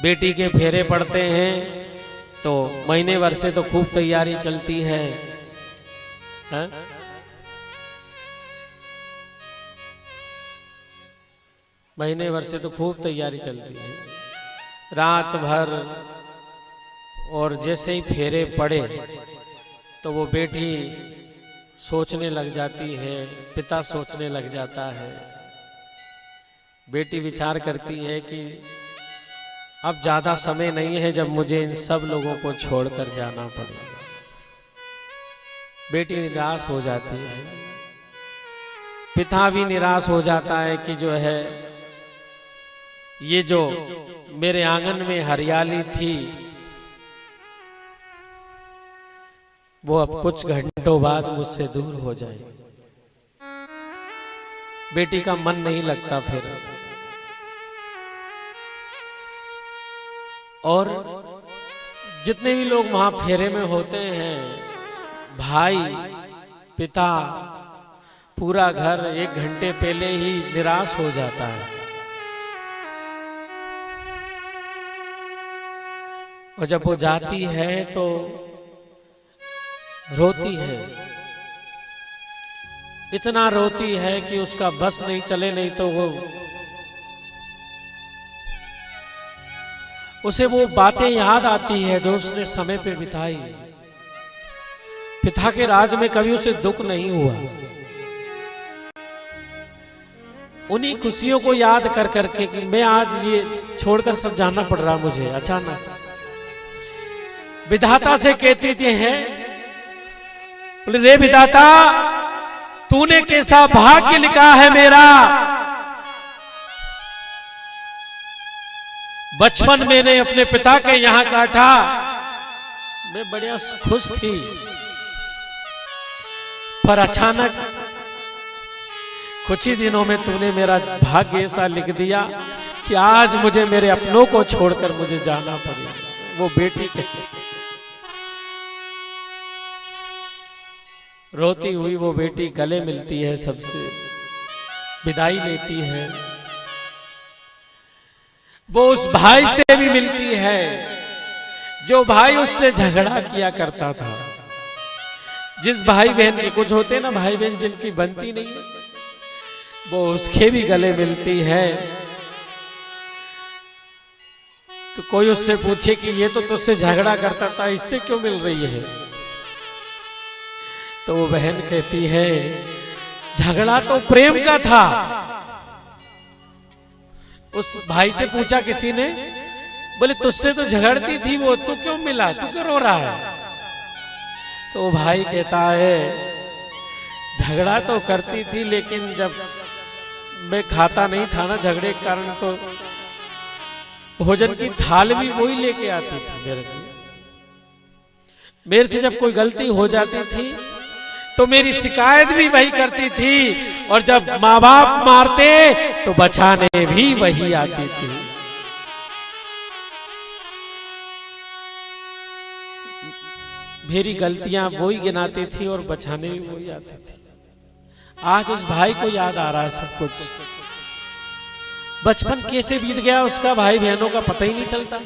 बेटी के फेरे पड़ते हैं तो महीने भर से तो खूब तैयारी चलती है, हा? महीने भर से तो खूब तैयारी चलती है, रात भर। और जैसे ही फेरे पड़े तो वो बेटी सोचने लग जाती है, पिता सोचने लग जाता है। बेटी विचार करती है कि अब ज्यादा समय नहीं है जब मुझे इन सब लोगों को छोड़कर जाना पड़ेगा। बेटी निराश हो जाती है, पिता भी निराश हो जाता है कि जो है ये जो मेरे आंगन में हरियाली थी वो अब कुछ घंटों बाद मुझसे दूर हो जाए। बेटी का मन नहीं लगता फिर। और जितने भी लोग वहां फेरे में होते हैं, भाई, पिता, पूरा घर 1 घंटे पहले ही निराश हो जाता है। और जब वो जाती है तो रोती है, इतना रोती है कि उसका बस नहीं चले, नहीं तो उसे वो बातें याद आती है जो उसने समय पे बिताई। पिता के राज में कभी उसे दुख नहीं हुआ। उन्हीं खुशियों को याद कर करके कि मैं आज ये छोड़कर सब जाना पड़ रहा मुझे अचानक। विधाता से कहती थी है, बोले रे विधाता, तूने कैसा भाग्य लिखा है मेरा। बचपन मैंने अपने पिता के यहां काटा, मैं बढ़िया खुश थी, पर अचानक कुछ ही दिनों में तूने मेरा भाग्य ऐसा लिख दिया कि आज मुझे मेरे अपनों को छोड़कर मुझे जाना पड़ेगा। वो बेटी के रोती हुई वो बेटी गले मिलती है, सबसे विदाई लेती है। वो उस भाई से भी मिलती है जो भाई उससे झगड़ा किया करता था। जिस भाई बहन के, कुछ होते ना भाई बहन जिनकी बनती नहीं है, वो उसके भी गले मिलती है। तो कोई उससे पूछे कि ये तो तुझसे झगड़ा करता था, इससे क्यों मिल रही है? तो वो बहन कहती है झगड़ा तो प्रेम का था। उस भाई से पूछा किसी ने, बोले तुझसे तो झगड़ती थी वो, तू क्यों मिला, तू क्यों रो रहा है? तो भाई कहता है झगड़ा तो करती थी, लेकिन जब मैं खाता नहीं था ना झगड़े के कारण, तो भोजन की थाल भी वही लेके आती थी मेरे लिए। मेरे से जब कोई गलती हो जाती थी तो मेरी शिकायत भी वही करती थी, और जब माँ बाप मारते तो बचाने भी वही आती थी। मेरी गलतियां वही गिनाती थी और बचाने भी वही आती थी। आज उस भाई को याद आ रहा है सब कुछ। बचपन कैसे बीत गया उसका, भाई बहनों का पता ही नहीं चलता।